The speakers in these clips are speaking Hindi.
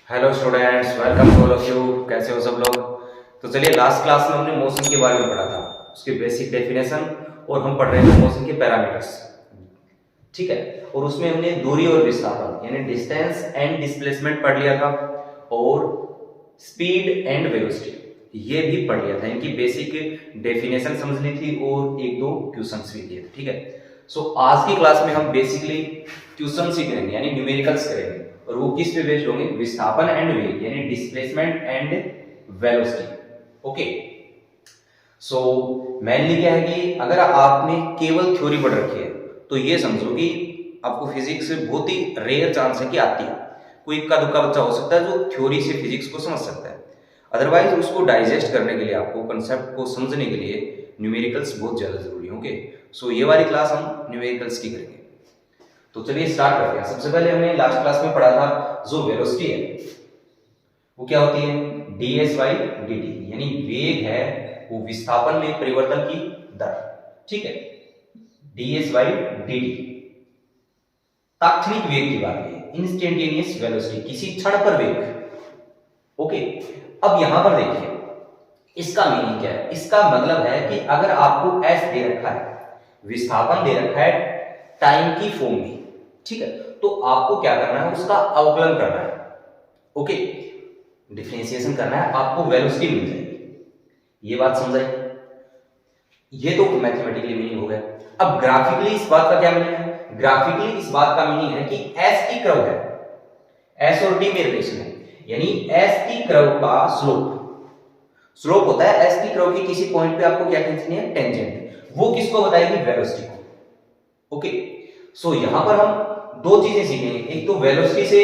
Hello students, welcome to all of you. कैसे हो सब लोग? तो चलिए, लास्ट क्लास में हमने मोशन के बारे में पढ़ा था, उसकी बेसिक डेफिनेशन, और हम पढ़ रहे थे मोशन के पैरामीटर्स। ठीक है, और उसमें हमने दूरी और विस्थापन यानी डिस्टेंस एंड डिस्प्लेसमेंट पढ़ लिया था, और स्पीड एंड वेलोसिटी ये भी पढ़ लिया था। इनकी बेसिक डेफिनेशन समझ ली थी और एक दो क्वेश्चंस भी दिए थे। ठीक है, सो आज की क्लास में हम बेसिकली क्वेश्चंस ही करेंगे यानी न्यूमेरिकल्स करेंगे, और वो किस पे बेस्ड होंगे? विस्थापन एंड वेग यानी displacement and velocity. Okay, so mainly क्या है कि अगर आपने केवल थ्योरी पढ़ रखी है तो ये समझो कि आपको फिजिक्स बहुत ही रेयर चांस है कि आती है। कोई इक्का दुक्का बच्चा हो सकता है जो थ्योरी से फिजिक्स को समझ सकता है, अदरवाइज उसको डाइजेस्ट करने के लिए, आपको कंसेप्ट को समझने के लिए न्यूमेरिकल्स बहुत ज्यादा जरूरी है। ओके, सो ये वाली क्लास हम न्यूमेरिकल्स की करेंगे। तो चलिए स्टार्ट करते हैं। सबसे पहले हमने लास्ट क्लास में पढ़ा था जो वेलोसिटी है वो क्या होती है? ds बाई dt, यानी वेग है वो विस्थापन में परिवर्तन की दर। ठीक है, ds बाई dt तात्क्षणिक वेग की बात है, इंस्टेंटेनियस वेलोसिटी, किसी क्षण पर वेग। ओके, अब यहां पर देखिए इसका मीनिंग क्या है। इसका मतलब है कि अगर आपको s दे रखा है, विस्थापन दे रखा है टाइम की फॉर्म में, ठीक है, तो आपको क्या करना है? उसका अवकलन करना है। ओके, डिफरेंशिएशन करना है, आपको वेलोसिटी मिल जाएगी। ये बात समझ आई? ये तो मैथमेटिकली मीनिंग हो गया। अब ग्राफिकली इस बात का क्या मीनिंग है? ग्राफिकली इस बात का मीनिंग है कि एस की कर्व है, एस और टी में रिलेशन है, यानी एस की कर्व का स्लोप, स्लोप होता है एस की कर्व की किसी पॉइंट पे आपको क्या खींचनी है? टेंजेंट। वो किसको बताएगी? वेलोसिटी को। ओके, सो यहां पर हम दो चीजें सीखेंगे, एक तो वेलोसिटी से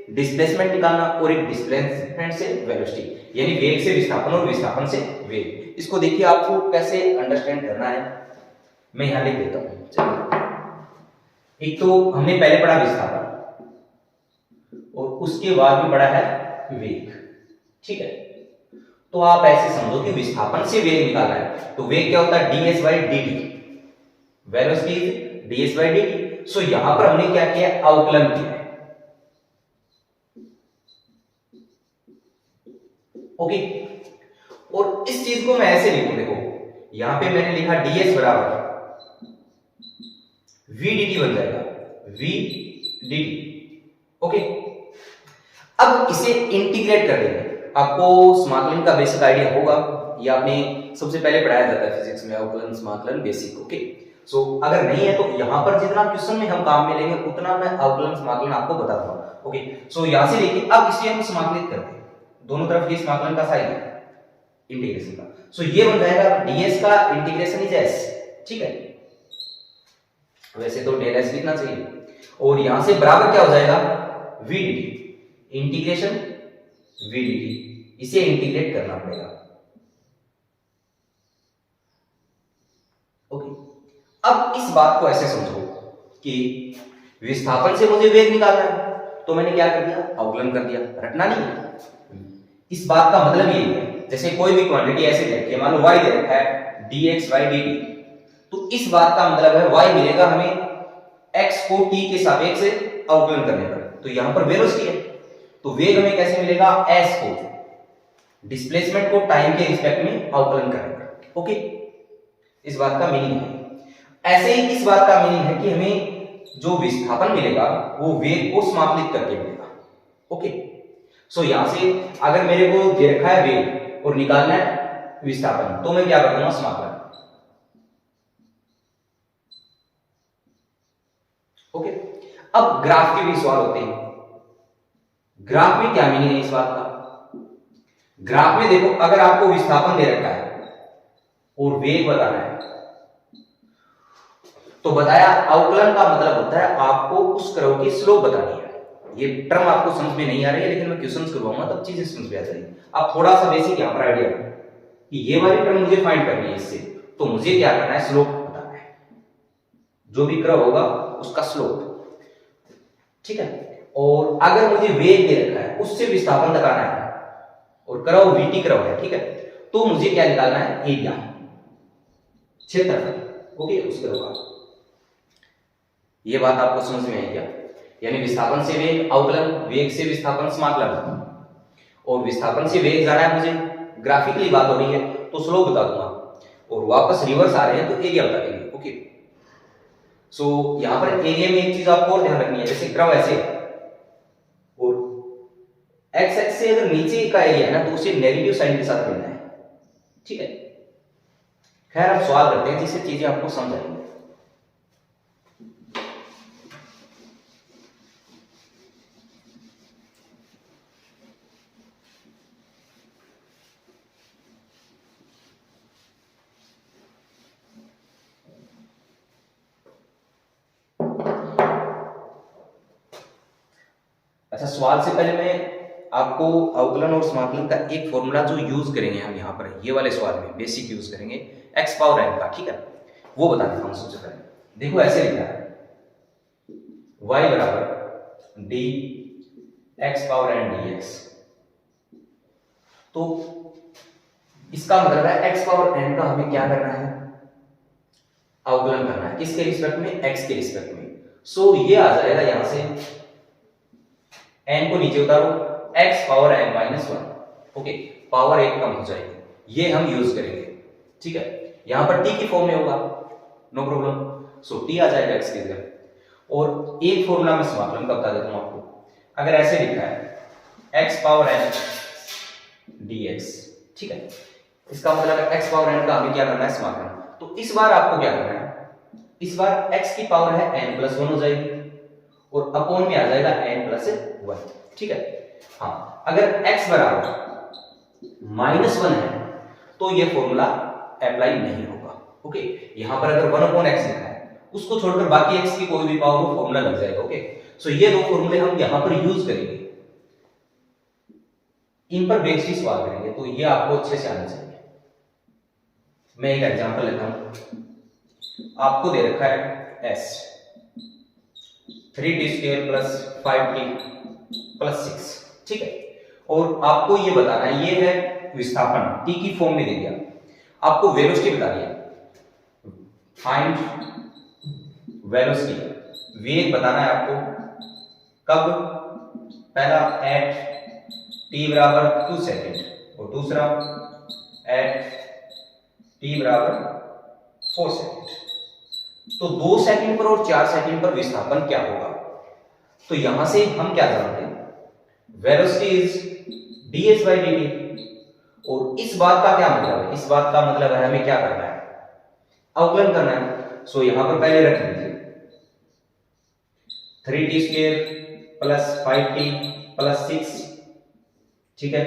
डिस्प्लेसमेंट निकालना और एक डिस्प्लेसमेंट से वेलोसिटी, यानी वेग से विस्थापन और विस्थापन से वेग। इसको देखिए आपको कैसे अंडरस्टैंड करना है, मैं यहां लिख देता हूं। चलिए, एक तो हमने पहले पढ़ा विस्थापन और उसके बाद भी पढ़ा है वेग। ठीक है, तो आप ऐसे समझो कि विस्थापन से वेग निकालना है, तो वेग क्या होता है? ds by dt, velocity ds by dt। सो यहां पर हमने क्या किया? अवकलन किया है। ओके, और इस चीज को मैं ऐसे लिखूं, देखो यहां पे मैंने लिखा ds बराबर vdt बन जाएगा, vdt। ओके, अब इसे इंटीग्रेट कर देंगे। आपको समाकलन का बेसिक आइडिया होगा, ये आपने सबसे पहले पढ़ाया जाता है फिजिक्स में, अवकलन समाकलन बेसिक। ओके, सो अगर नहीं है तो यहां पर जितना क्वेश्चन में हम काम में लेंगे उतना मैं अवकलन समाकलन आपको बता दूंगा। ओके, सो यहां से देखिए अब इसे हम समाकलित करते हैं, दोनों तरफ ये समाकलन का साइन है इंटीग्रेशन का। सो ये बन जाएगा ds का इंटीग्रेशन इज s। ठीक है, वैसे तो डेल s लिखना चाहिए, और यहां से बराबर क्या हो जाएगा? vdt, इंटीग्रेशन vdt, इसे इंटीग्रेट करना पड़ेगा। ओके, अब इस बात को ऐसे समझो कि विस्थापन से मुझे वेग निकालना है, तो मैंने क्या कर दिया? अवकलन कर दिया। रटना नहीं है, इस बात का मतलब यही है, जैसे कोई भी क्वांटिटी ऐसे दे रखी है, मान लो y दे रखा है dx by dt, तो इस बात का मतलब है y मिलेगा हमें x को t के सापेक्ष अवकलन करने पर, तो यहां पर वेलोसिटी है, तो वेग हमें कैसे मिलेगा? s को, डिस्प्लेसमेंट को टाइम के रिस्पेक्ट में अवकलन करने पर। ओके, इस बात का मीनिंग है। ऐसे ही इस बात का मीनिंग है कि हमें जो विस्थापन मिलेगा वो वेग को समाकलित करके मिलेगा। ओके, सो यहां से अगर मेरे को दे रखा है वेग और निकालना है विस्थापन, तो मैं क्या कर दूंगा? समाकलन। ओके, अब ग्राफ के भी सवाल होते हैं। ग्राफ में क्या मीनिंग है इस बात का? ग्राफ में देखो, अगर आपको विस्थापन दे रखा है और वेग बताना है, तो बताया अवकलन का मतलब होता है आपको उस कर्व की स्लोप बतानी है। ये टर्म आपको समझ में नहीं आ रही है, लेकिन मैं क्वेश्चंस करवाऊंगा तब चीजें समझ में आ जाएगी। आप थोड़ा सा बेसिक यहां पर आइडिया कि ये वाली टर्म मुझे फाइंड करनी है इससे, तो मुझे क्या करना है? स्लोप बताना है, जो भी कर्व होगा उसका स्लोप। ठीक है, और अगर मुझे वेग दे रखा है उससे विस्थापन लगाना है और कर्व vt कर्व है, ठीक है, तो मुझे क्या निकालना है? एरिया, क्षेत्रफल। ओके, उस कर्व का। ये बात आपको समझ में आई क्या? यानी विस्थापन से वेग अवकलन, वेग से विस्थापन समाकलन, और विस्थापन से वेग जाना है मुझे, ग्राफिकली बात हो रही है तो स्लोप बता दूंगा, और वापस रिवर्स आ रहे हैं तो एरिया बता देंगे। ओके, सो यहां पर एरिया में एक चीज आपको और ध्यान रखनी है, जैसे कर्व ऐसे और एक्स एक्स से अगर नीचे का एरिया है ना तो उसे नेगेटिव साइन के साथ लेना है, ठीक है। खैर अब सवाल करते हैं जिससे चीजें आपको समझ आएंगी। अच्छा, सवाल से पहले मैं आपको अवकलन और समाकलन का एक फॉर्मूला जो यूज करेंगे हम यहाँ पर ये वाले सवाल में बेसिक यूज करेंगे x पावर n का, ठीक है, वो बता देता हूँ सबसे पहले। देखो ऐसे लिखा है y बराबर D x power n dx, तो इसका मतलब है x पावर n का हमें क्या करना है, अवकलन करना है, किसके रिस्पेक्ट में, x के रिस्पेक्ट में। सो ये आ जाएगा यहां से n को नीचे उतारो, x power n minus 1, okay, power एक कम हो जाएगी, ये हम यूज करेंगे, ठीक है। यहां पर t की फॉर्म में होगा, नो प्रॉब्लम, सो t आ जाएगा x की जगह। और एक फॉर्मूला में समाकलन का बता देता हूं आपको, अगर ऐसे लिखा है x पावर n dx, ठीक है, इसका मतलब है x पावर n का हमें क्या करना है, समाकलन। तो इस बार आपको क्या करना है, इस बार x की पावर है n प्लस 1 हो जाएगी और अपॉन में आ जाएगा n प्लस 1, ठीक है। हाँ, अगर x बराबर माइनस 1 है तो ये फॉर्मूला अप्लाई नहीं होगा, ओके। यहां पर अगर 1 अपॉन x लिखा है उसको छोड़कर बाकी x की कोई भी पावर हो फॉर्मूला लग जाएगा, ओके। सो ये दो फॉर्मूले हम यहां पर यूज करेंगे, इन पर बेस्ड ही सवाल करेंगे, तो ये आपको अच्छे से आना चाहिए। मैं एक एग्जांपल लेता हूं, आपको दे रखा है s 3t square plus 5t plus 6, ठीक है, और आपको ये बताना है, ये है विस्थापन t की फॉर्म में दे दिया, आपको वेलोसिटी बता दिया, फाइंड वेलोसिटी, वेग बताना है आपको, कब, पहला एट t बराबर 2 सेकेंड और दूसरा एट t बराबर 4 सेकेंड। तो 2 सेकंड पर और 4 सेकंड पर विस्थापन क्या होगा, तो यहां से हम क्या जानते हैं, velocity is ds by dt, और इस बात का क्या मतलब है, इस बात का मतलब है हमें क्या करना है, अवकलन करना है। सो यहां पर पहले रख लीजिए 3t square plus 5t plus 6, ठीक है।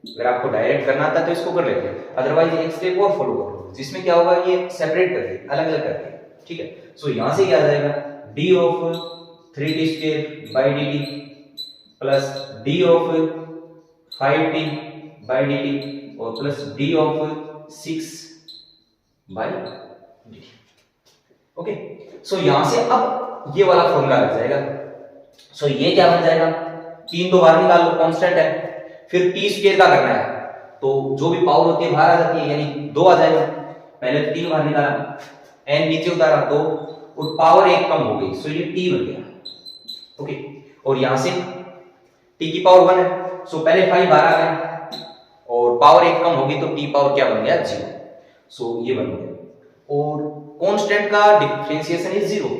अगर आपको डायरेक्ट करना आता है तो इसको कर लेते हैं, अदरवाइज एक स्टेप और फॉलो करो जिसमें क्या होगा, ये सेपरेट करके अलग अलग करके, ठीक है। सो यहां से क्या आ जाएगा, d of 3t square by dt plus d of 5t by dt और plus d of 6 by dt, okay. So यहां से अब ये वाला फॉर्मूला लग जाएगा। सो ये क्या बन जाएगा, 3 तो बाहर निकाल लो, कांस्टेंट है, फिर t स्क्वायर का करना है तो जो भी पावर होती है बाहर आ जाती है, यानी 2 आ जाएगा, पहले 3 बाहर निकाला, n नीचे उतारा 2 और पावर एक कम हो गई, सो ये t बन गया, ओके। और यहां से t की पावर 1 है, सो पहले 5 बाहर आ गया और पावर एक कम होगी तो t पावर क्या बन गया, 0, सो ये बन गया। और कांस्टेंट का डिफरेंशिएशन इज 0,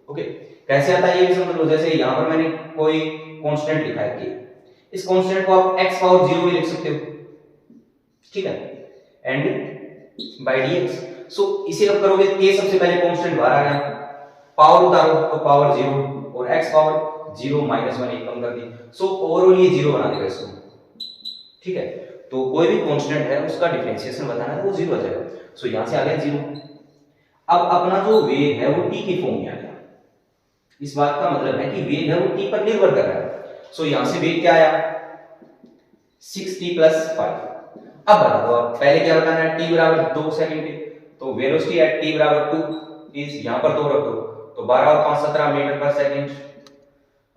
ओके। कैसे आता है ये भी समझ लो, जैसे यहां पर मैंने कोई कांस्टेंट लिखा है कि इस कांस्टेंट को आप x पावर 0 भी लिख सकते हो, ठीक है, एंड बाय dx। सो इसे अब करोगे k सबसे पहले कांस्टेंट बाहर आ गया, पावर उतारो तो पावर 0 और x पावर 0 माइनस 1 एक कम कर दी, सो ओवरऑल ये 0 बना देगा इसको, ठीक है। तो कोई भी कांस्टेंट है उसका डिफरेंशिएशन बताना है तो वो 0 आ जाएगा, सो यहां से आ गया 0। अब अपना जो वेग है वो t की फॉर्म में आ गया, इस बात का मतलब है कि वेग है वो t पर निर्भर कर रहा है। सो यहां से वेग क्या आया, 6t प्लस 5। अब बता दो आप, पहले क्या बताना है, t बराबर 2 सेकंड पे, तो वेलोसिटी एट t बराबर 2 इज यहां पर 2 रख दो तो 12 और 5 17 मीटर पर सेकंड,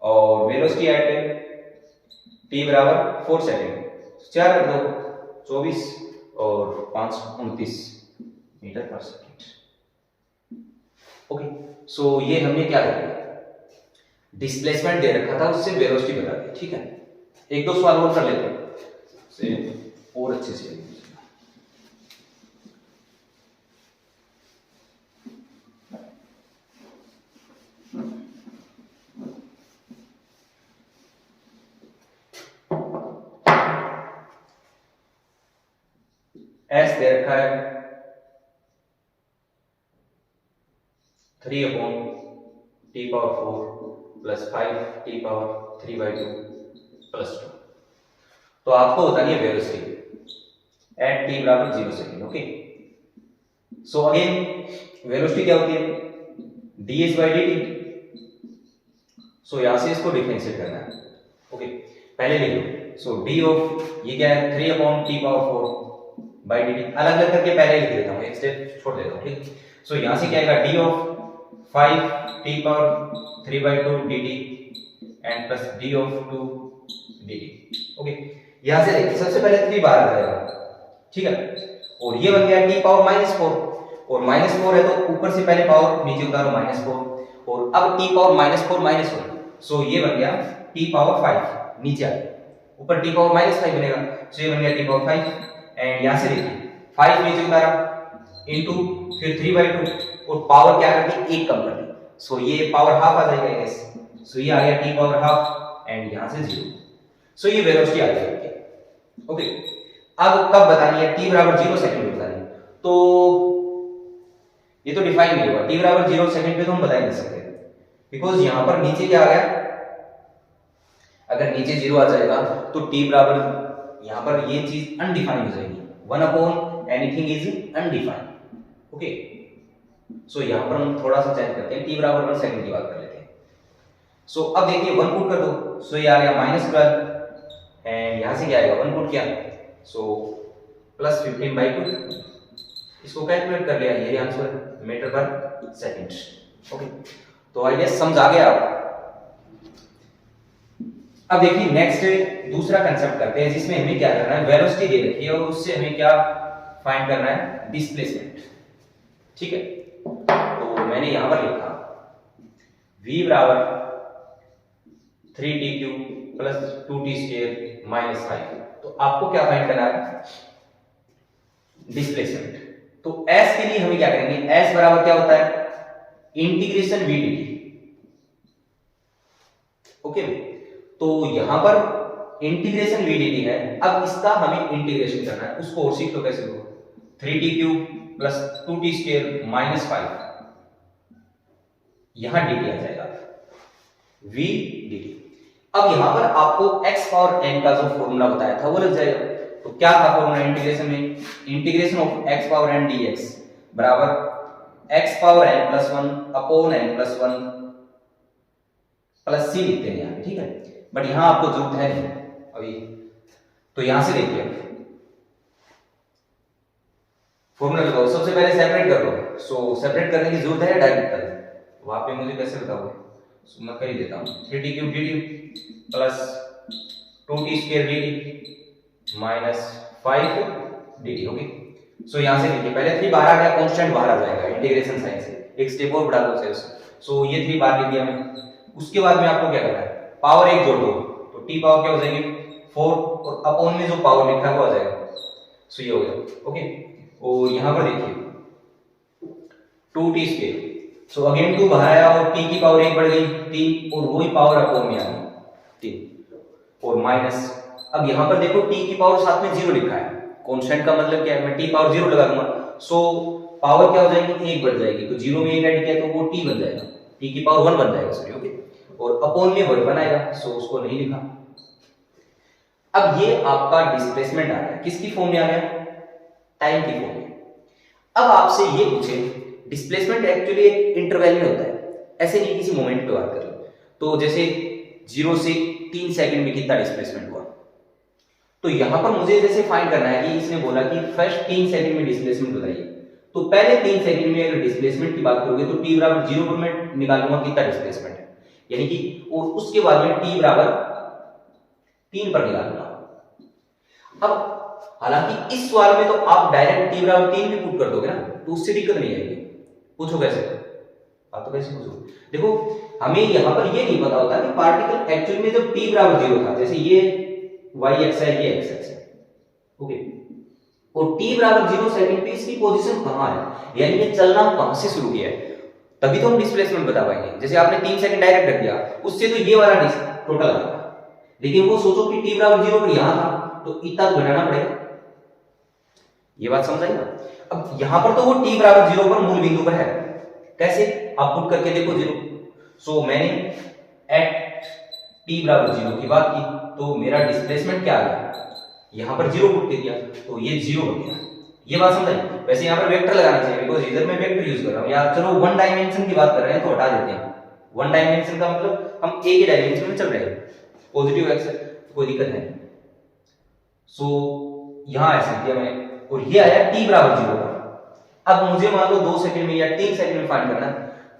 और वेलोसिटी एट t बराबर 4 सेकंड, 4 रख दो 24 और 5 29 मीटर पर सेकंड, ओके। सो ये हमने क्या कर लिया, डिस्प्लेसमेंट दे रखा था, उससे वेलोसिटी बता दी। ठीक है, एक दो सवाल और कर लेते हैं से और अच्छे से। एस दे रखा है 3/T⁴ प्लस 5T⁴3/2 प्लस 2। तो आपको बतानी है वेलोसिटी एट t बराबर 0 second. Okay, so again velocity क्या होती है, ds/dt। सो यहां से इसको डिफरेंशिएट करना है। ओके, पहले लिख लो। सो d ऑफ ये क्या है 3/T⁴/dt, अलग अलग करके पहले लिख देता हूं, एक स्टेप छोड़ देता हूं। ठीक, सो यहां से क्या आएगा d of 5T⁴3/2 dt and plus d of 2 dt। Okay, यहां से देखिए सबसे पहले 3 बाहर आ जाएगा। ठीक है, और ये बन गया t⁻⁻4, और -4 है तो ऊपर से पहले पावर नीचे उतारो -4, और अब t⁻⁻4 -1, सो ये बन गया t⁻5 नीचे आ गया, ऊपर t⁻5 बनेगा, सो ये बन गया t⁻5। एंड यहां से देखिए 5 नीचे उतारा इनटू फिर 3/2, और पावर क्या कर दी, एक कम कर दी, सो ये पावर हाफ आ जाएगा गाइस। सो ये आ गया t⁻½ एंड यहां से 0। सो ये वेलोसिटी आ गई। ओके, अब कब बतानी है, t बराबर 0 सेकंड पे बतानी है। तो ये तो डिफाइन नहीं होगा, t बराबर 0 सेकंड पे तो हम बता ही नहीं सकते, बिकॉज यहां पर नीचे क्या आ गया, अगर नीचे 0 आ जाएगा तो t बराबर यहां पर ये चीज अनडिफाइंड हो जाएगी, 1 anything is undefined. Okay, so यहां पर हम थोड़ा सा चेंज करते हैं, t बराबर 1 सेकंड की बात कर लेते हैं। सो अब देखिए 1 पुट कर दो, सो ये आ गया -12 एंड यहां से क्या आएगा 1 पुट किया, सो प्लस 15/2, इसको कैलकुलेट कर लिया, ये आंसर मीटर पर सेकंड। ओके, तो आई गेस समझ आ गया। अब देखिए नेक्स्ट दूसरा कंसेप्ट करते हैं, जिसमें हमें क्या करना है, वेलोसिटी दे रखी है और उससे हमें क्या फाइंड करना है, डिस्प्लेसमेंट। ठीक है, तो मैंने यहां पर लिखा v बराबर 3t³ प्लस 2t² माइनस 5। तो आपको क्या फाइंड करना है, डिस्प्लेसमेंट। तो s के लिए हमें क्या करेंगे, s बराबर क्या होता है, इंटीग्रेशन v dt। ओके, तो यहां पर इंटीग्रेशन v dt है, अब इसका हमें इंटीग्रेशन करना है, उसको और सीख लो कैसे लो, 3t³ प्लस 2t² माइनस 5, यहां dt आ जाएगा v dt। अब यहां पर आपको x पावर n का जो फॉर्मूला बताया था वो लग जाएगा। तो क्या था फॉर्मूला इंटीग्रेशन में, integration of x power n dx बराबर x power n plus 1 upon n plus 1 plus c लिखते हैं यहां। ठीक है, बट यहां आपको जरूरत है नहीं अभी, तो यहां से देखिए फॉर्मूला लगाओ, सबसे पहले सेपरेट कर लो। सो सेपरेट करने की जरूरत है डायरेक्ट कर, वहां पे मुझे कैसे बताओगे, सो मैं कर ही देता हूं, 3t³ dt plus 2t² dt minus 5 dt। Okay, so यहां से देखिए पहले 3 बाहर आ गया, कांस्टेंट बाहर आ जाएगा इंटीग्रेशन साइन से, एक स्टेप और बढ़ा दो से। सो ये 3 बाहर लिख दिया मैंने। उसके बाद में आपको क्या करना है, पावर 1 जोड़ दो, तो t पावर क्या हो जाएगी 4, और अपॉन में जो पावर लिखा है वो आ जाएगा, सो ये हो गया। ओके, और यहां पर देखिए 2t², सो अगेन 2 बाहर आया और t की पावर 1 बढ़ गई 3, और वही पावर अपॉन में आ गई 3, और माइनस, अब यहां पर देखो t की पावर साथ में 0 लिखा है, कांस्टेंट का मतलब क्या है, मैं t पावर 0 लगा दूंगा, सो पावर क्या हो जाएगी 1 बढ़ जाएगी, तो 0 में 1 ऐड किया तो वो t बन जाएगा, t की पावर 1 बन जाएगा सॉरी। ओके, और अपॉन में 1 बनाएगा, सो उसको नहीं लिखा। अब ये आपका डिस्प्लेसमेंट आ गया, किसकी फॉर्म में आ गया, टाइम की फॉर्म में। अब आपसे ये पूछे, डिस्प्लेसमेंट एक्चुअली एक इंटरवल में होता है, ऐसे नहीं किसी मोमेंट पे बात कर लो, तो जैसे 0 से 3 सेकंड में कितना डिस्प्लेसमेंट हुआ, तो यहां पर मुझे जैसे फाइंड करना है कि इसने बोला कि फर्स्ट 3 सेकंड में डिस्प्लेसमेंट बताइए, तो पहले 3 सेकंड में अगर डिस्प्लेसमेंट की बात करोगे तो t बराबर 0 पर मैं निकालूंगा कितना डिस्प्लेसमेंट है, यानी कि, और उसके बाद में t बराबर 3 पर निकालूंगा। अब हालांकि इस सवाल में तो आप डायरेक्ट t बराबर 3 भी पुट कर दोगे ना, तो उससे दिक्कत नहीं आएगी। पूछो कैसे, आप तो कैसे पूछोगे? देखो हमें यहाँ पर ये नहीं पता होता कि पार्टिकल एक्चुअली में जब t बराबर 0 था, जैसे ये y एक्स है, ये x एक्स है, ओके, और t बराबर 0 सेकंड पे इसकी पोजीशन कहाँ है, यानी ये चलना कहाँ से शुरू किया है, तभी तो हम डिस्प्लेसमेंट बता पाएंगे। जैसे आपने 3 सेकंड डायरेक्ट रख दिया, उससे तो ये वाला टोटल आएगा, लेकिन वो सोचो कि t बराबर 0 पर यहां था तो इतना तो घटाना पड़ेगा। ये बात समझ आई ना? अब यहां पर तो वो t बराबर 0 पर मूल बिंदु पर है, कैसे आप पुट करके देखो 0। सो मैंने एट t बराबर 0 की बात की, तो मेरा डिस्प्लेसमेंट क्या आ गया, यहां पर 0 पुट कर दिया तो ये 0 हो गया। ये बात समझ आई? वैसे यहां पर वेक्टर लगाना चाहिए, बिकॉज़ इधर मैं वेक्टर यूज कर रहा हूं, या चलो वन डायमेंशन की बात कर रहे हैं तो हटा देते हैं। वन डायमेंशन का मतलब हम एक ही डायमेंशन में चल रहे हैं, पॉजिटिव एक्स है तो कोई दिक्कत नहीं। सो यहां ऐसे किया मैंने, और ये आया t बराबर 0 पर। अब मुझे मान लो 2 सेकंड में या 3 सेकंड में फाइंड करना है,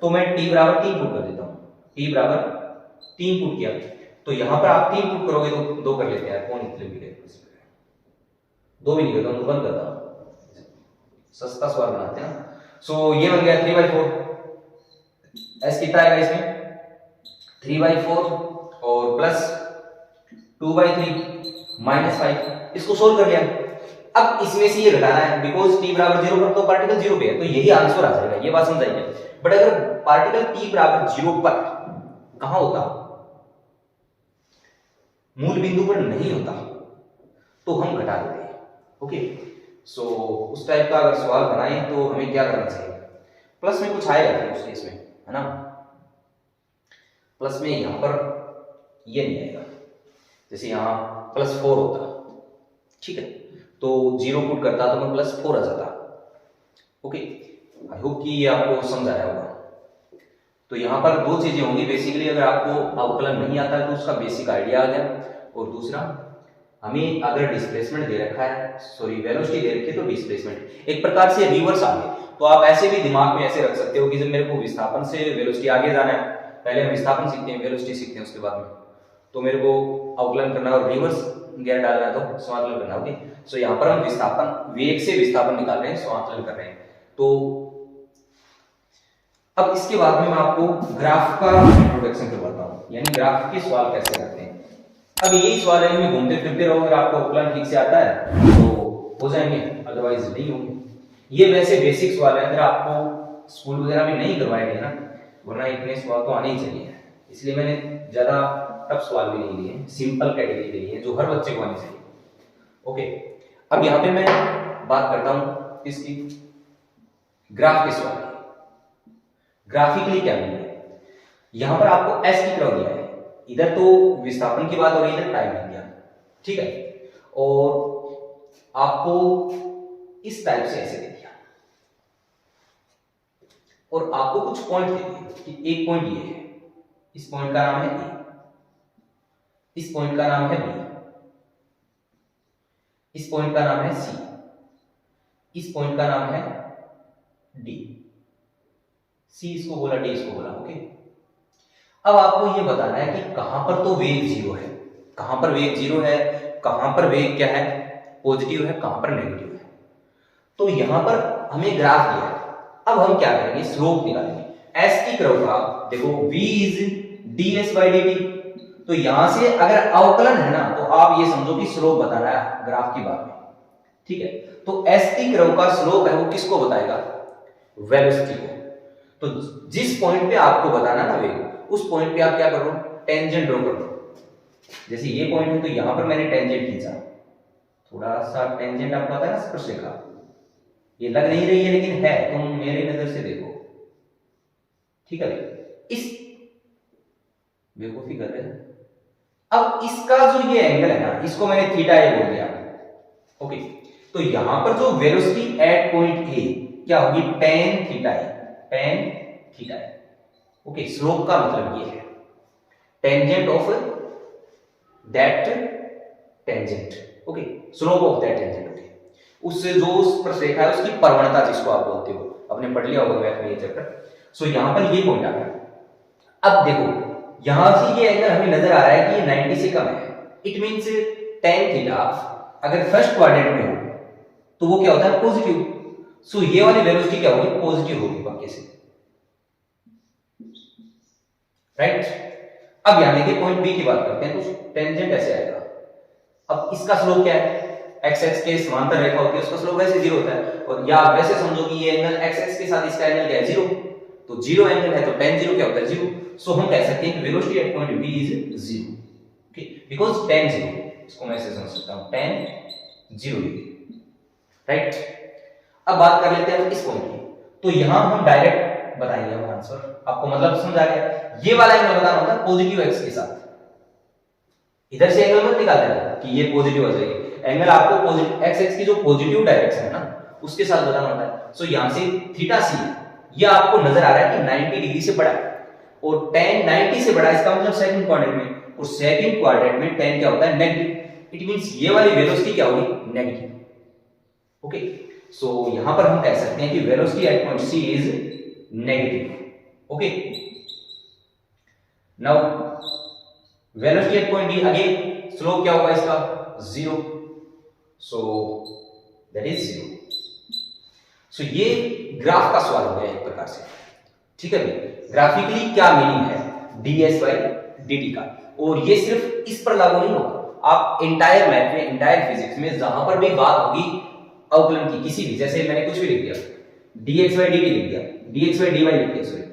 तो मैं t बराबर 3 पुट कर देता हूं, t बराबर 3 पुट किया, तो यहां पर आप 3 पुट करोगे तो 2 कर लेते हैं, कौन इतने भी 2 भी नहीं करता हूं, बंद करता हूं, सस्ता सवाल बनाते हैं ना। सो ये बन गया 3/4, s कितना आएगा इसमें 3/4 और प्लस 2/3 -5, इसको सोल्व कर लिया। अब इसमें से ये घटाना है, बिकॉज t बराबर 0 पर तो पार्टिकल 0 पे है, तो यही आंसर आ जाएगा। ये बात समझाइए। बट अगर पार्टिकल t बराबर 0 पर कहां होता, मूल बिंदु पर नहीं होता, तो हम घटा देते हैं। ओके, सो उस टाइप का अगर सवाल बनाए तो हमें क्या करना चाहिए, प्लस में कुछ आएगा फिर उस केस में, है ना। प्लस में यहां पर ये नहीं आएगा, जैसे यहां +4 होता, ठीक है, तो 0 पुट करता तो मैं +4 आ जाता। ओके, आई होप कि ये आपको समझ आया होगा। तो यहां पर 2 चीजें होंगी बेसिकली, अगर आपको अवकलन नहीं आता है तो उसका बेसिक आइडिया आ गया, और दूसरा हमें अगर डिस्प्लेसमेंट दे रखा है, सॉरी वेलोसिटी दे रखी है, तो डिस्प्लेसमेंट एक प्रकार से रिवर्स आ गया। तो आप ऐसे भी दिमाग में ऐसे रख सकते हो कि जब मेरे को विस्थापन से वेलोसिटी आगे जाना है, पहले हम विस्थापन सीखते हैं, वेलोसिटी सीखते हैं उसके बाद में, तो मेरे को अवकलन करना और रिवर्स गियर डालना है तो समाकलन करना। ओके, सो यहाँ पर हम विस्थापन, वेग से विस्थापन निकाल रहे हैं, समाकलन कर रहे हैं। तो अब इसके बाद में मैं आपको ग्राफ का इंट्रोडक्शन करवाता हूँ, यानी ग्राफ के सवाल कैसे करते हैं। अब यही सवाल है, में घूमते फिरते रहो, अगर आपको अवकलन ठीक से आता है तो हो जाएंगे, अदरवाइज नहीं होंगे। ये वैसे बेसिक सवाल है, अगर आपको स्कूल वगैरह में नहीं करवाए गए ना, वरना इतने सवाल तो आने ही चाहिए, इसलिए मैंने ज्यादा टफ सवाल भी नहीं लिए, सिंपल कैटेगरी के लिए जो हर बच्चे को आनी चाहिए। ओके, अब यहाँ पे मैं बात करता हूँ इसकी ग्राफ के सवाल की। ग्राफिकली क्या मिला है, यहां पर आपको एस की कर्व दिया है, इधर तो विस्थापन की बात हो रही है, इधर टाइम दिया, ठीक है, और आपको इस टाइप से ऐसे दे दिया, और आपको कुछ पॉइंट दे दिए कि एक पॉइंट ये है, इस पॉइंट का नाम है ए, इस पॉइंट का नाम है बी, इस पॉइंट का नाम है सी, इस पॉइंट का नाम है डी, सी इसको बोला, डी इसको बोला। ओके, अब आपको यह बताना है कि कहां पर तो वेग 0 है, कहां पर वेग 0 है, कहां पर वेग क्या है, पॉजिटिव है, कहां पर नेगेटिव है। तो यहां पर हमें ग्राफ दिया है, अब हम क्या करेंगे, स्लोप निकालेंगे। एस की कर्व का देखो, v इज ds/dt, तो यहां से अगर अवकलन है ना, तो आप ये समझो कि स्लोप बताना है ग्राफ की बात में, ठीक है। तो एस की कर्व का स्लोप है वो किसको बताएगा, वेलोसिटी को। तो जिस पॉइंट पे आपको बताना ना वेग, उस पॉइंट पे आप क्या कर लो, टेंजेंट ड्रॉ कर लो। जैसे ये पॉइंट है तो यहां पर मैंने टेंजेंट खींचा, थोड़ा सा टेंजेंट आपको पता है ना, स्पर्शरेखा, ये लग नहीं रही है लेकिन है, तुम मेरी नजर से देखो, ठीक है। इस बेवकूफी कर रहे हैं। अब इसका जो ये एंगल है ना, इसको मैंने थीटा ए बोल दिया। ओके, तो यहां पर जो वेलोसिटी एट पॉइंट ए क्या होगी, tan थीटा ए, tan थीटा ए। ओके, स्लोप का मतलब ये है tangent of that tangent. Okay, slope of that tangent. Okay, उससे जो स्पर्शरेखा है उसकी परवणता जिसको आप बोलते हो, आपने पढ़ लिया होगा मैथ में ये चैप्टर। सो यहां पर ये पॉइंट आ गया। अब देखो यहां से ये एंगल हमें नजर आ रहा है कि ये 90 से कम है, इट मींस tan थीटा अगर फर्स्ट क्वाड्रेंट में हो तो वो क्या होता है, पॉजिटिव। सो ये वाली वेलोसिटी क्या होगी, पॉजिटिव होगी पक्के से। राइट। अब यहां देखिए पॉइंट बी की बात करते हैं, तो टेंजेंट ऐसे आएगा। अब इसका स्लोप क्या है, एक्स एक्स के समांतर रेखा होती है उसका स्लोप वैसे 0 होता है, और या वैसे समझो कि ये एंगल एक्स एक्स के साथ इसका एंगल क्या है 0, तो 0 एंगल है तो tan 0 क्या होता है 0। सो हम कह सकते हैं कि velocity at point B is 0, okay, because tan 0, इसको मैं ऐसे समझ सकता हूं tan 0 डिग्री, राइट। अब बात कर लेते हैं इस पॉइंट की, तो यहां हम डायरेक्ट बताएंगे हम आंसर, आपको मतलब समझ आ गया। ये वाला एंगल बताना होता है पॉजिटिव एक्स के साथ, इधर से एंगल मत निकाल देना कि ये पॉजिटिव हो जाएगी, एंगल आपको पॉजिटिव एक्स एक्स की जो पॉजिटिव डायरेक्शन है ना उसके साथ बताना होता है। सो यहां से थीटा सी ये आपको नजर आ रहा है कि 90 डिग्री से बड़ा है, और tan 90 से बड़ा है, इसका मतलब सेकंड क्वाड्रेंट में, और सेकंड क्वाड्रेंट में tan क्या होता है नेगेटिव, इट मींस ये वाली वेलोसिटी क्या होगी नेगेटिव, ओके। सो यहां पर हम कह सकते हैं कि velocity at point C is negative, okay. Now velocity at point D, again slope क्या होगा इसका 0, सो दैट इज 0। सो ये ग्राफ का सवाल हो गया एक प्रकार से, ठीक है भाई। ग्राफिकली क्या मीनिंग है ds बाई dt का, और ये सिर्फ इस पर लागू नहीं होगा, आप इंटायर मैथ में, इंटायर फिजिक्स में जहां पर भी बात होगी अवकलन की, किसी भी, जैसे मैंने कुछ भी लिख दिया dx बाई dt लिख दिया, dx बाई dy लिख दिया, सॉरी।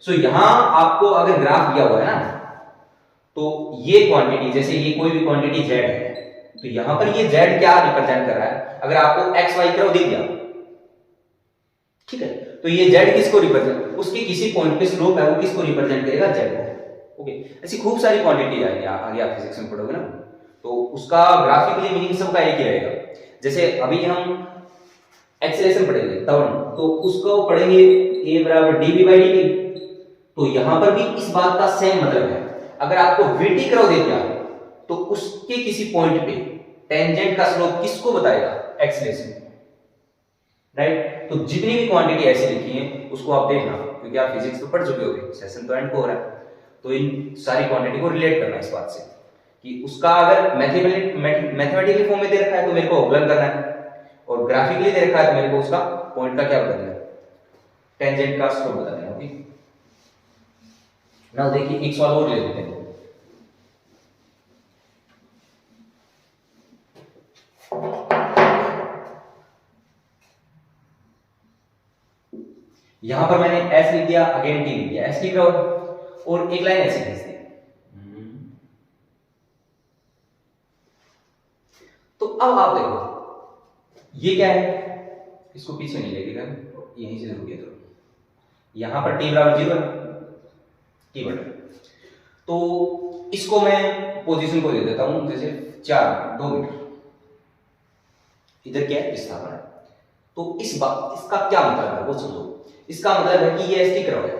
सो यहां आपको अगर ग्राफ दिया हुआ है ना, तो ये क्वांटिटी, जैसे ये कोई भी क्वांटिटी z है, तो यहां पर ये z क्या रिप्रेजेंट कर रहा है, अगर आपको x y कर्व दे दिया, ठीक है, तो ये z किसको रिप्रेजेंट, उसके किसी पॉइंट पे स्लोप है वो किसको रिप्रेजेंट करेगा z को, ओके। ऐसी खूब सारी क्वांटिटी आएंगी, आगे आप फिजिक्स में पढ़ोगे ना, तो उसका ग्राफिकली मीनिंग सबका एक ही रहेगा। जैसे अभी हम एक्सेलरेशन पढ़ेंगे त्वरण, तो उसको पढ़ेंगे a बराबर dv बाई dt, तो यहां पर भी इस बात का सेम मतलब है, अगर आपको vt कर्व दे दिया तो उसके किसी पॉइंट पे टेंजेंट का स्लोप किसको बताएगा एक्सेलरेशन, राइट। तो जितनी भी क्वांटिटी ऐसी लिखी है उसको आप देखना, क्योंकि आप फिजिक्स में पढ़ चुके होगे, सेशन तो एंड को हो रहा है, तो इन सारी क्वांटिटी को रिलेट करना इस बात से कि उसका अगर मैथमेटिकली फॉर्म में दे रखा है तो मेरे को अवकलन करना है, और ग्राफिकली दे रखा है तो मेरे को उसका पॉइंट का क्या बता देना है, टेंजेंट का स्लोप बता देना, ओके। नाउ देखिए एक सवाल और ले लेते हैं। यहां पर मैंने s लिख दिया, अगेन t लिख दिया, s लिख रहा हूं और एक लाइन ऐसे खींच दी, तो अब आप देखो ये क्या है, इसको पीछे नहीं लेके गए, यहीं से रुके, तो यहां पर t बराबर 0 है, t बराबर, तो इसको मैं पोजीशन को दे देता हूं जैसे 2 मीटर, इधर क्या है विस्थापन है, तो इसका क्या मतलब है वो समझो। इसका मतलब है कि ये एस टी कर्व है,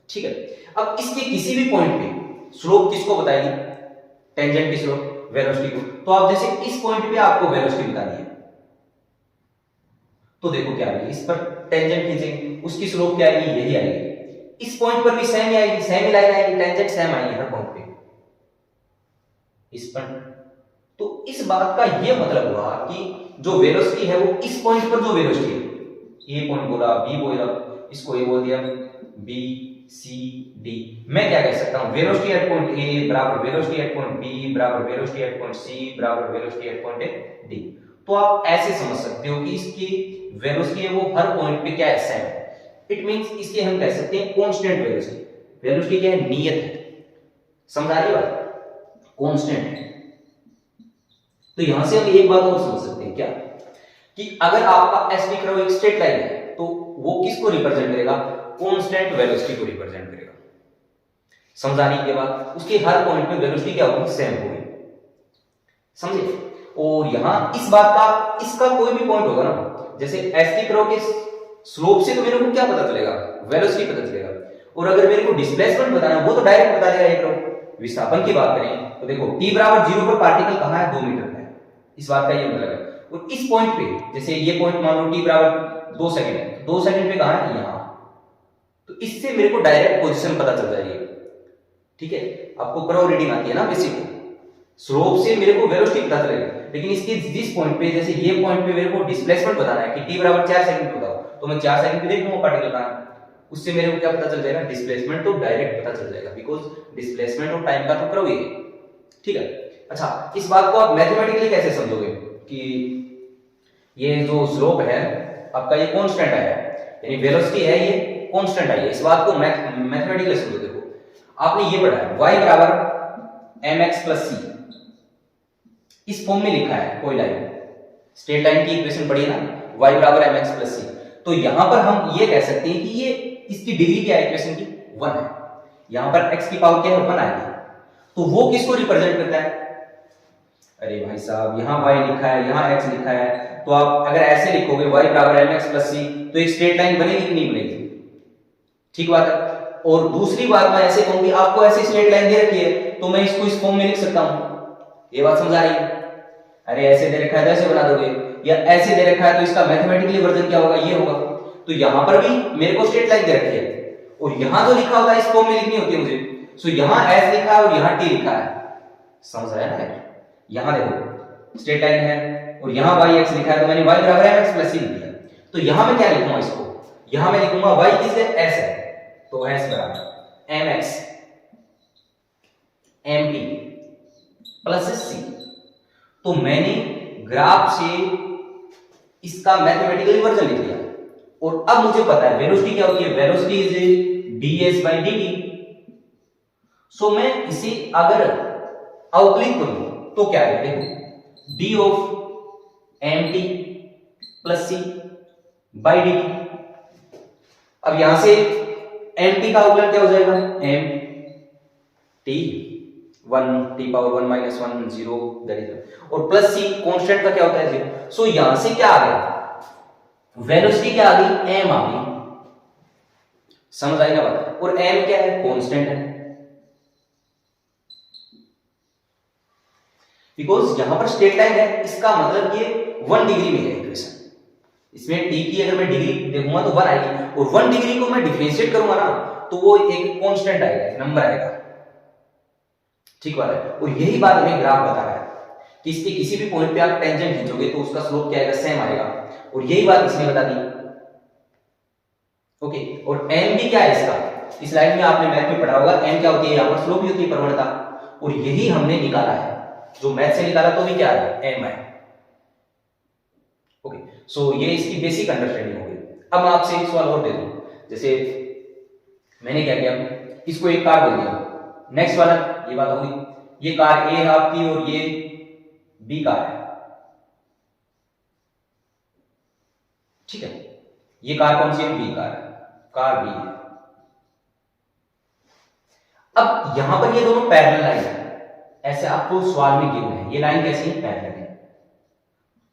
ठीक है। अब इसके किसी भी पॉइंट पे स्लोप किसको बताएगी, टेंजेंट की स्लोप वेलोसिटी को, तो आप जैसे इस पॉइंट पे आपको वेलोसिटी बतानी है, तो देखो क्या आएगी, इस पर टेंजेंट खींचेंगे, उसकी स्लोप क्या आएगी, यही आएगी, इस पॉइंट पर भी सेम ही आएगी, सेम ही लाइन आएगी, टेंजेंट सेम आएगी हर पॉइंट पे, इस पर। तो इस बात का ये मतलब हुआ कि जो वेलोसिटी है वो इस पॉइंट पर जो वेलोसिटी है, ए पॉइंट बोला, बी बोला, इसको ए बोल दिया, बी सी डी, मैं क्या कह सकता हूं, वेलोसिटी एट पॉइंट ए बराबर वेलोसिटी एट पॉइंट बी बराबर वेलोसिटी एट पॉइंट सी बराबर वेलोसिटी एट पॉइंट डी। तो आप ऐसे समझ सकते हो कि इसकी वेलोसिटी है वो हर पॉइंट पे क्या है सेम है, इट मींस इसके हम कह सकते हैं कांस्टेंट वेलोसिटी, वेलोसिटी क्या है नियत है, समझ आ रही है बात, कांस्टेंट है। तो यहां से हम एक बात और समझ सकते हैं क्या, कि अगर आपका एस कर्व एक स्ट्रेट लाइन है तो वो किसको रिप्रेजेंट करेगा, कांस्टेंट वेलोसिटी को रिप्रेजेंट करेगा, समझ आ रही है बात, उसके हर पॉइंट पे वेलोसिटी क्या होगी सेम होगी, समझे। और यहां इस बात का, इसका कोई भी पॉइंट होगा ना, जैसे एस कर्व के स्लोप से तो मेरे को क्या पता चलेगा, वेलोसिटी पता चलेगा, और अगर मेरे को डिस्प्लेसमेंट बताना है वो तो डायरेक्ट बता देगा ये कर्व। विस्थापन की बात करें तो देखो t बराबर 0 पर पार्टिकल कहां है, 2 मीटर पे, इस बात का ये मतलब है। और इस पॉइंट पे, जैसे ये पॉइंट मान लो t बराबर 2 सेकंड है, 2 सेकंड पे कहां है, यहां, तो इससे मेरे को डायरेक्ट पोजीशन पता चल जाएगी, ठीक है। आपको कर्व रीडिंग आती है ना बेसिक, स्लोप से मेरे को वेलोसिटी पता चलेगा, लेकिन इसके जिस पॉइंट पे, जैसे ये पॉइंट पे मेरे को डिस्प्लेसमेंट बताना है कि t बराबर 4 सेकंड पे बताओ, तो मैं 4 सेकंड पे देख लूंगा पार्टिकल कहां है, उससे मेरे को क्या पता चल जाएगा, डिस्प्लेसमेंट तो डायरेक्ट पता चल जाएगा, बिकॉज डिस्प्लेसमेंट और टाइम का तो कर्व ही है। ठीक है, अच्छा इस बात को आप मैथमेटिकली कैसे समझोगे कि ये जो स्लोप है आपका ये कांस्टेंट है, यानी वेलोसिटी है ये कांस्टेंट है, इस बात को मैथमेटिकली समझो। देखो आपने ये पढ़ा है y बराबर mx प्लस c, इस फॉर्म में लिखा है कोई लाइन, स्ट्रेट लाइन की इक्वेशन पढ़ी ना, y बराबर mx प्लस c, तो यहां पर हम ये कह सकते हैं कि ये इसकी डिग्री क्या है इक्वेशन की, 1 है, यहां पर x की पावर क्या है, 1 आएगी, तो वो किसको रिप्रेजेंट करता है, अरे भाई साहब यहाँ y लिखा है, यहाँ x लिखा है, तो आप अगर ऐसे लिखोगे y बराबर mx प्लस c, तो एक स्ट्रेट लाइन बनेगी कि नहीं बनेगी, ठीक बात है। और दूसरी बात मैं ऐसे कहूंगी, आपको ऐसी स्ट्रेट लाइन दे रखी है तो मैं इसको इस फॉर्म में लिख सकता हूं, ये बात समझ आ रही है, अरे ऐसे दे रखा है तो ऐसे बना दोगे, या ऐसे दे रखा है तो इसका मैथमेटिकली वर्जन क्या होगा, ये होगा, तो यहां पर भी मेरे को स्ट्रेट लाइन दे रखी है, और यहां जो लिखा होता है इस फॉर्म में लिखनी होती है मुझे, सो यहां s लिखा है और यहां t लिखा है, समझ आया ना, यहां देखो स्ट्रेट लाइन है और यहां y x लिखा है, तो मैंने y बराबर mx प्लस c लिख दिया, तो यहां मैं क्या लिखूंगा इसको, यहां मैं लिखूंगा y किससे, s है, तो s बराबर mx mt प्लस c, तो मैंने ग्राफ से इसका मैथमेटिकल वर्जन लिख दिया, और अब मुझे पता है वेलोसिटी क्या होती है, velocity is ds by dt, so मैं इसे अगर अवकलित करूं तो क्या है, देखो d of mt plus c by dt, अब यहां से mt का अवकलन क्या हो जाएगा, mt 1 t power 1 minus 1 0 that is, और प्लस c कांस्टेंट का क्या होता है 0, सो यहां से क्या आ गया, वेलोसिटी क्या आ गई, m आ गई, समझ आई ना बात, और m क्या है, कांस्टेंट है, बिकॉज यहां पर स्ट्रेट लाइन है, इसका मतलब ये 1 डिग्री में है इक्वेशन, इसमें t की अगर मैं डिग्री देखूंगा तो 1 आएगी, और 1 डिग्री को मैं डिफरेंशिएट करूंगा ना तो वो एक कांस्टेंट आएगा, एक नंबर आएगा, ठीक बात है। और यही बात हमें ग्राफ बता रहा है कि इसके किसी भी पॉइंट पे आप टेंजेंट खींचोगे तो उसका स्लोप क्या आएगा, सेम आएगा, और यही बात इसने बता दी, ओके। और m भी क्या है इसका, इस लाइन में आपने मैथ में पढ़ा होगा, m क्या होती है, यहां पर स्लोप भी होती है, प्रवणता, और यही हमने निकाला है, जो मैथ से निकाला तो भी क्या है, m है, ओके। सो ये इसकी बेसिक अंडरस्टैंडिंग हो गई। अब मैं आपसे एक सवाल और दे दूं, जैसे मैंने क्या किया, इसको एक कार बोल दिया, नेक्स्ट वाला ये बात होगी, ये कार ए है आपकी और ये बी कार है, ठीक है, ये कार कौन सी है, बी कार है, कार बी है। अब यहां पर ये दोनों पैरेलल लाइन है, ऐसे आपको सवाल में गिवन है, ये लाइन कैसी है, पैरेलल है,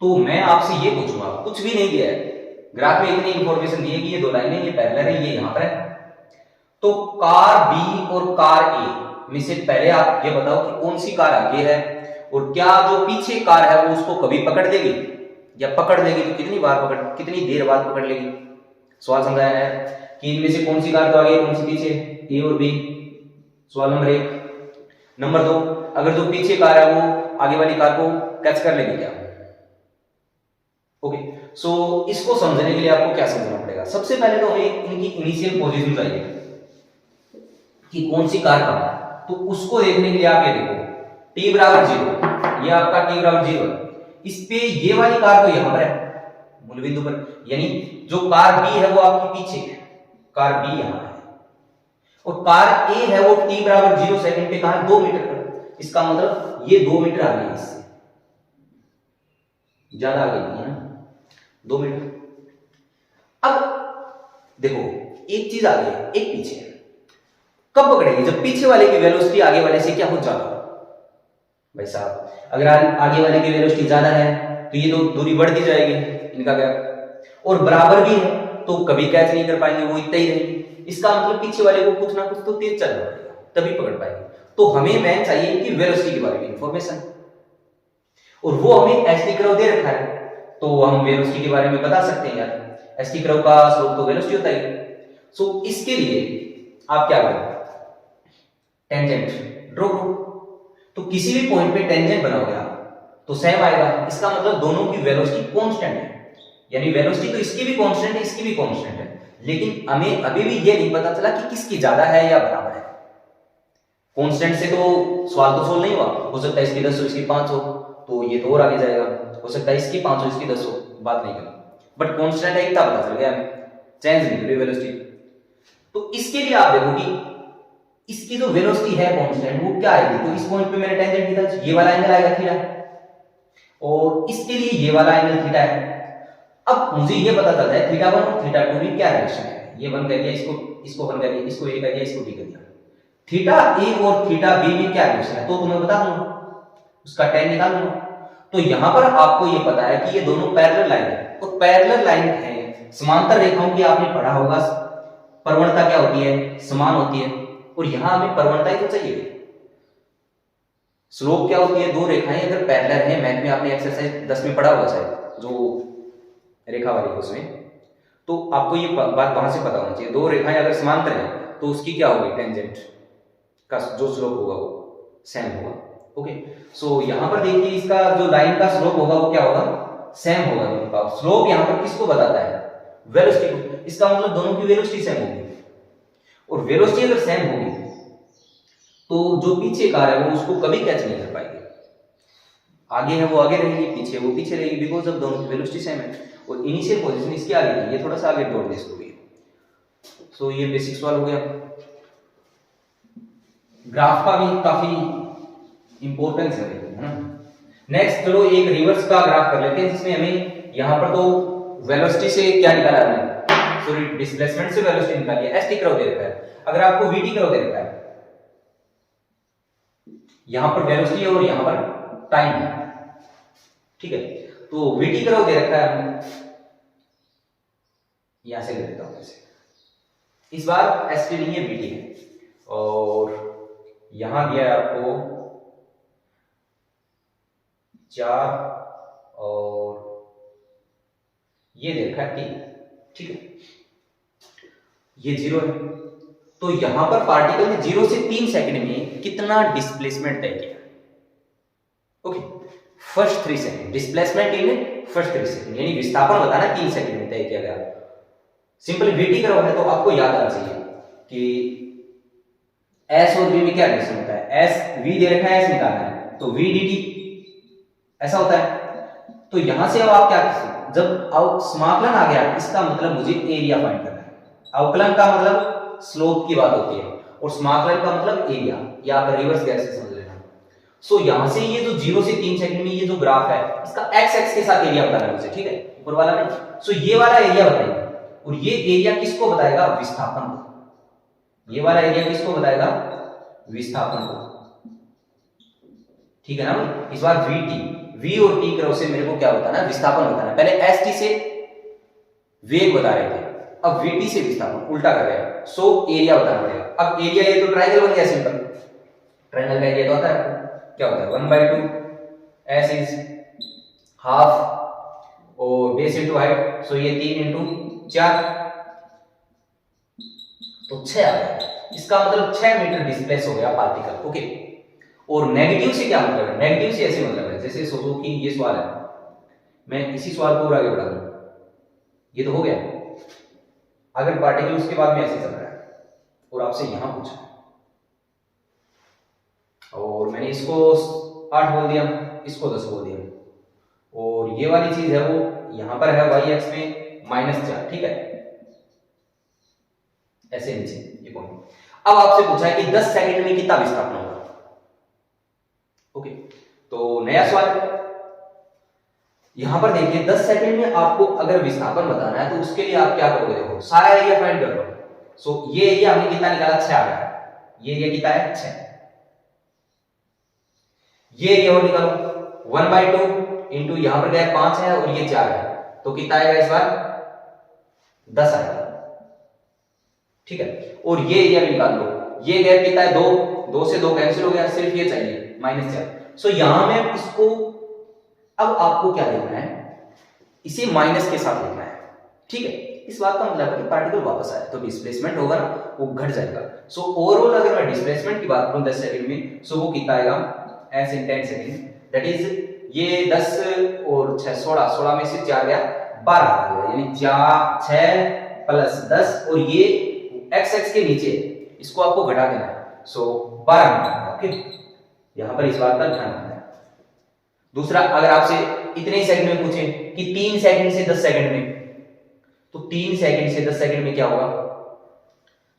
तो मैं आपसे ये पूछूंगा, कुछ भी नहीं दिया है, ग्राफ में इतनी इंफॉर्मेशन दी है कि ये दो लाइनें, ये पैरेलल है, ये यहां पर है, तो कार बी और कार ए में से पहले आप ये बताओ कि कौन सी कार आगे है, और क्या जो पीछे कार है वो उसको कभी पकड़ देगी, या पकड़ लेगी तो कितनी बार पकड़, कितनी देर बाद पकड़ लेगी, सवाल समझाया है कि इनमें से कौन सी कार तो आगे कौन सी पीछे, ए और बी, सवाल नंबर 1। नंबर 2, अगर जो पीछे कार है वो आगे वाली कार को कैच कर लेगी क्या, ओके। सो इसको समझने के लिए आपको क्या समझना पड़ेगा, सबसे पहले तो हमें इनकी इनिशियल पोजीशन चाहिए कि कौन सी कार कहां है, तो उसको देखने के लिए आप ये देखो t बराबर 0, ये आपका t बराबर 0 है, इस पे ये वाली कार तो यहां पर है मूल बिंदु पर, यानी जो कार b है वो आपकी पीछे है, कार b यहां है, और कार a है वो t बराबर 0 सेकंड पे कहां है, 2 मीटर पर, इसका मतलब ये 2 मीटर आगे है, इससे ज्यादा आगे नहीं है ना, 2 मीटर। अब देखो एक चीज आगे है, एक पीछे है, कब पकड़ेगी, जब पीछे वाले की वेलोसिटी आगे वाले से क्या हो ज्यादा, भाई साहब अगर आगे वाले की वेलोसिटी ज्यादा है तो ये तो दूरी बढ़ती जाएगी इनका गैप, और बराबर भी है तो कभी कैच नहीं कर पाएंगे, वो इतना ही रहेगी, इसका मतलब पीछे वाले को कुछ ना कुछ तो तेज चलना पड़ेगा तभी पकड़ पाएंगे। तो हमें मैन चाहिए कि वेलोसिटी के बारे में इंफॉर्मेशन, और वो हमें एसटी कर्व दे रखा है, तो हम वेलोसिटी के बारे में बता सकते हैं यार, एसटी कर्व का स्लोप तो वेलोसिटी होता है। सो इसके लिए आप क्या करें, टेंजेंट ड्रॉ करो, तो किसी भी पॉइंट पे टेंजेंट बनाओगे आप तो सेम आएगा, इसका मतलब दोनों की वेलोसिटी कांस्टेंट है, यानी वेलोसिटी तो इसकी भी कांस्टेंट है, इसकी भी कांस्टेंट है, लेकिन हमें अभी भी ये नहीं पता चला कि किसकी ज्यादा है या बराबर है। कांस्टेंट से तो सवाल तो सोल्व नहीं हुआ, हो सकता है इसकी 10 हो इसकी 5 हो, तो ये तो और आगे जाएगा, हो सकता है इसकी 5 हो इसकी 10 हो, बात नहीं करें, बट कांस्टेंट है इतना पता चल गया हमें, चेंज नहीं हुई वेलोसिटी। तो इसके लिए आप देखो कि इसकी जो वेलोसिटी है कांस्टेंट वो क्या आएगी, तो इस पॉइंट पे मैंने टेंजेंट खींचा, ये वाला एंगल आएगा थीटा, और इसके लिए ये वाला एंगल थीटा है। अब मुझे ये पता चलता है थीटा 1 और थीटा 2 में क्या रिलेशन है, ये 1 कर दिया, इसको 1 कर दिया, इसको a कर दिया, इसको b कर दिया, थीटा a और थीटा b में क्या रिलेशन है तो तुम्हें बता दूंगा, उसका tan निकाल लूंगा। तो यहां पर आपको ये पता है कि ये दोनों पैरेलल लाइन है, और पैरेलल लाइन है, समांतर रेखाओं की आपने पढ़ा होगा परवणता क्या होती है, समान होती है, और यहां हमें परवणता ही तो चाहिए। स्लोप क्या होती है, दो रेखाएं अगर पैरेलल हैं, मैथ में आपने एक्सरसाइज 10 में पढ़ा हुआ शायद जो रेखा वाली उसमें, तो आपको ये बात वहां से पता होनी चाहिए, दो रेखाएं अगर समांतर हैं तो उसकी क्या होगी, टेंजेंट का जो स्लोप होगा वो सेम होगा। ओके, सो यहां पर देखिए इसका जो लाइन का स्लोप होगा वो क्या होगा, सेम होगा दोनों का। स्लोप यहां पर किसको बताता है, वेलोसिटी को, इसका मतलब दोनों की वेलोसिटी सेम होगी, और वेलोसिटी अगर सेम होगी तो जो पीछे कार है वो उसको कभी कैच नहीं कर पाएगी, आगे है वो आगे रहेगी, पीछे वो पीछे रहेगी, बिकॉज अब दोनों की वेलोसिटी सेम है, और इनिशियल पोजीशन इसकी आगे थी, ये थोड़ा सा आगे दौड़ इसको भी। सो ये बेसिक सवाल हो गया। ग्राफ का भी काफी इंपॉर्टेंस है ना। नेक्स्ट चलो एक रिवर्स का ग्राफ कर लेते हैं, जिसमें हमें यहां पर तो वेलोसिटी से क्या निकाला हमने, सॉरी डिस्प्लेसमेंट से वेलोसिटी निकाली है, एसटी कर्व दे रखा है, अगर आपको वीटी कर्व दे रखा है, यहां पर वेलोसिटी और यहां पर टाइम है, ठीक है, तो वीटी कर्व दे रखा है हमने, यहां से ले लेता हूं ऐसे, इस बार एसटी नहीं है वीटी है, और यहां दिया है आपको 4 और ये दे रखा है 3, ठीक है, ये 0 है, तो यहां पर पार्टिकल ने 0 से 3 सेकंड में कितना डिस्प्लेसमेंट तय किया, okay, first 3 second displacement in first 3 second, यानी विस्थापन बताना 3 सेकंड में तय किया गया। सिंपल वीटी कर्व है तो आपको याद आना चाहिए कि एस और वी में क्या रिलेशन होता है, एस वी दे रखा है, एस निकालना है तो वी डी टी ऐसा होता है। तो यहां से अब आप क्या करें, जब समाकलन आ गया इसका मतलब मुझे एरिया फाइंड करना है, अवकलन का मतलब स्लोप की बात होती है और समाकलन का मतलब एरिया, या आप रिवर्स कैसे समझ लेना। सो यहां से ये जो 0 से 3 सेकंड में ये जो ग्राफ है इसका एक्स एक्स के साथ एरिया बताना है मुझे, ठीक है, ऊपर वाला नहीं। सो ये वाला एरिया बताइए, और ये एरिया किसको बताएगा, विस्थापन को, ये वाला एरिया किसको बताएगा, विस्थापन को, ठीक है ना भाई। इस बार वी और टी कर्व से मेरे को क्या बताना है, विस्थापन बताना है। पहले एस टी से वेग बता रहे थे, अब वी टी से विस्थापन, उल्टा कर रहे हैं, सो एरिया बताना पड़ेगा। अब एरिया ये तो ट्रायंगल बन गया, सिंपल ट्रायंगल का एरिया तो होता है, क्या होता है 1/2 एस इज हाफ और बेस इंटू हाइट, सो ये 3 इंटू 4 तो 6 आ गया, इसका मतलब 6 मीटर डिस्प्लेस हो गया पार्टिकल, ओके। और नेगेटिव से क्या मतलब है, नेगेटिव से ऐसे मतलब है जैसे सोचो कि ये सवाल है, मैं इसी सवाल को और आगे बढ़ा दूं, ये तो हो गया, अगर पार्टिकल उसके बाद में ऐसे चल रहा है और आपसे यहां पूछा और मैंने इसको 8 बोल दिया, इसको 10 बोल दिया, और ये वाली चीज है वो यहां पर है y एक्स में -4, ठीक है, ऐसे नीचे ये पॉइंट। अब आपसे पूछा है कि 10 सेकंड में कितना विस्थापन होगा, ओके, तो नया सवाल यहां पर देखिए 10 सेकंड में आपको अगर विस्थापन बताना है तो उसके लिए आप क्या करोगे, देखो सारा एरिया फाइंड कर लो। सो ये एरिया हमने कितना निकाला, 6 आ गया, ये एरिया कितना है 6, ये एरिया और निकालो 1/2 इंटू यहां पर गया 5 है और ये 4 है, तो कितना आएगा इस बार 10 आएगा, ठीक है। और ये एरिया भी निकाल लो, ये गैप कितना है 2 से 2 कैंसिल हो गया, सिर्फ ये चाहिए -4। सो यहां में इसको अब आपको क्या लिखना है, इसे माइनस के साथ लिखना है, ठीक है। इस बात का मतलब है कि पार्टिकल वापस आए तो डिस्प्लेसमेंट होगा ना वो घट जाएगा। सो ओवरऑल अगर मैं डिस्प्लेसमेंट की बात करूं 10 सेकंड में, सो वो कितना आएगा S in 10 second, that is ये 10 और 6 16 में से 4 गया 12 आ गया, यानी 4 6 प्लस 10 और ये एक्स एक्स के नीचे इसको आपको घटा देना है, सो 12 नंबर। ओके, यहां पर इस बात का ध्यान रखना है। दूसरा, अगर आपसे इतने ही सेकंड में पूछे कि 3 सेकंड से 10 सेकंड में, तो 3 सेकंड से 10 सेकंड में क्या होगा,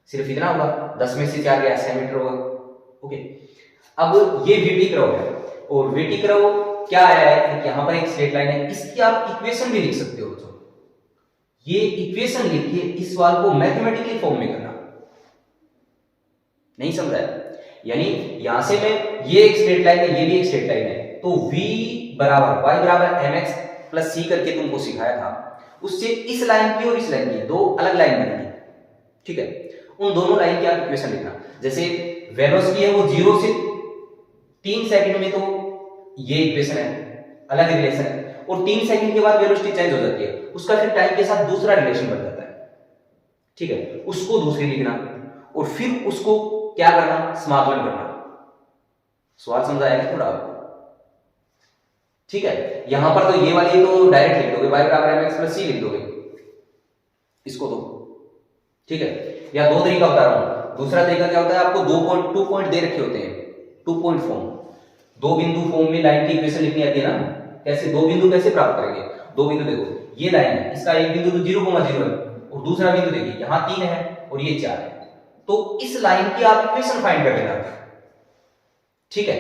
सिर्फ इतना होगा, 10 में से 4 गया 6 मीटर होगा। ओके, अब ये वीटी कर्व है और वीटी कर्व क्या आया है, यहां पर एक स्ट्रेट लाइन है, इसकी आप इक्वेशन भी लिख सकते हो। तो ये इक्वेशन लिख के इस वाल को मैथमेटिकली फॉर्म में करना, नहीं समझा है? यानी यहां से मैं, ये एक स्ट्रेट लाइन है, ये भी एक स्ट्रेट लाइन है, तो v बराबर y बराबर mx प्लस c करके तुमको सिखाया था, उससे इस लाइन की और इस लाइन की दो अलग लाइन बनेगी। ठीक है, उन दोनों लाइन की आप इक्वेशन लिखना। जैसे वेलोसिटी है वो 0 से 3 सेकंड में, तो ये इक्वेशन है, अलग रिलेशन है, और 3 सेकंड के बाद वेलोसिटी चेंज हो जाती है, उसका फिर टाइम के साथ दूसरा रिलेशन बन जाता है। ठीक है, उसको दूसरी लिखना और फिर उसको क्या करना, समाकलन करना। सवाल समझ आएगा थोड़ा आपको? ठीक है, यहां पर तो ये वाली तो डायरेक्ट लिख दोगे, y बराबर mx प्लस c लिख दोगे इसको तो। ठीक है, या दो तरीका बता रहा हूं। दूसरा तरीका क्या होता है, आपको 2 पॉइंट दे रखे होते हैं, 2 पॉइंट फॉर्म, 2 बिंदु फॉर्म में लाइन की इक्वेशन लिखनी आती है ना। कैसे 2 बिंदु कैसे प्राप्त करेंगे? 2 बिंदु देखो, ये लाइन है, इसका एक बिंदु तो 0,0 है और दूसरा बिंदु देखिए यहां 3 है और ये 4 है, तो इस लाइन की आप इक्वेशन फाइंड कर लेना। ठीक है,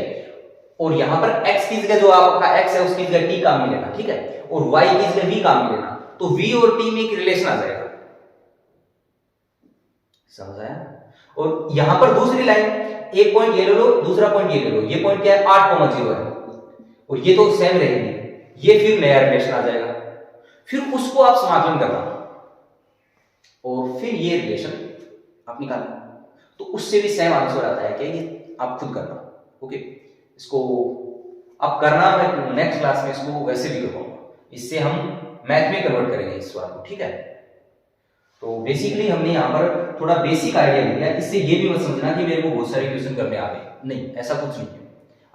और यहां पर x की जगह जो आपका x है उसकी जगह t काम में लेना। ठीक है, और y की जगह v काम में लेना, तो v और t में एक रिलेशन आ जाएगा। समझ आया? और यहां पर दूसरी लाइन, एक पॉइंट ये ले लो, दूसरा पॉइंट ये ले लो, ये पॉइंट क्या है 8,0 है और ये तो सेम रहेंगे, ये फिर नया रिलेशन आ जाएगा, फिर उसको आप समाकलन करना और फिर ये रिलेशन आप निकालना, तो उससे भी सेम आंसर आता है। क्या ये आप खुद करना। ओके, इसको आप करना, मैं नेक्स्ट क्लास में इसको वैसे भी करवाऊंगा, इससे हम मैथ में कन्वर्ट करेंगे इस सवाल को। ठीक है, तो बेसिकली हमने यहाँ पर थोड़ा बेसिक आइडिया लिया, इससे ये भी मत समझना कि मेरे को बहुत सारे क्वेश्चन करने आ गए, नहीं, ऐसा कुछ नहीं है।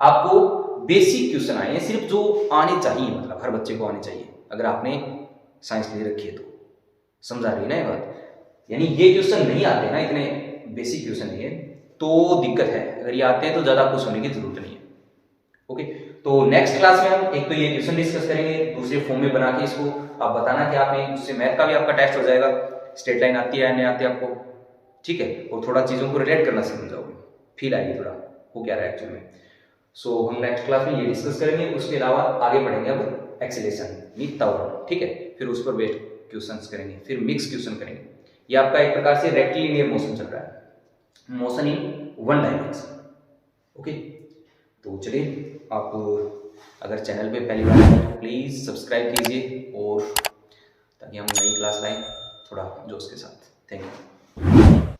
आपको बेसिक क्वेश्चन आए हैं, सिर्फ जो आने चाहिए, मतलब हर बच्चे को आने चाहिए, अगर आपने साइंस ले रखी है तो। समझा रही है ना ये बात? यानी ये क्वेश्चन नहीं आते ना, इतने बेसिक क्वेश्चन नहीं है तो दिक्कत है, अगर ये आते हैं तो ज्यादा खुश होने की जरूरत नहीं है। ओके, तो नेक्स्ट क्लास में हम एक तो ये क्वेश्चन डिस्कस करेंगे, दूसरे फॉर्म में बना के इसको आप बताना कि आपने, उससे मैथ का भी आपका टेस्ट हो जाएगा, स्ट्रेट लाइन आती है या नहीं आती है आपको। ठीक है, और थोड़ा चीजों को रिलेट करना सीख जाओगे, फील आएगी थोड़ा हो क्या रहा है एक्चुअली में। सो हम नेक्स्ट क्लास में ये डिस्कस करेंगे, उसके अलावा आगे बढ़ेंगे अब एक्सेलेरेशन मीथाउर। ठीक है, फिर उस पर बेस्ड क्वेश्चंस करेंगे, फिर मिक्स क्वेश्चन करेंगे। ये आपका एक प्रकार से रेक्टिलिनियर मोशन चल रहा है, मोशन इन 1 डायमेंशन। ओके, तो चलिए, आप अगर चैनल पे पहली बार आए तो प्लीज़ सब्सक्राइब कीजिए, और ताकि हम नई क्लास लाएं थोड़ा जोश के साथ। Thank you.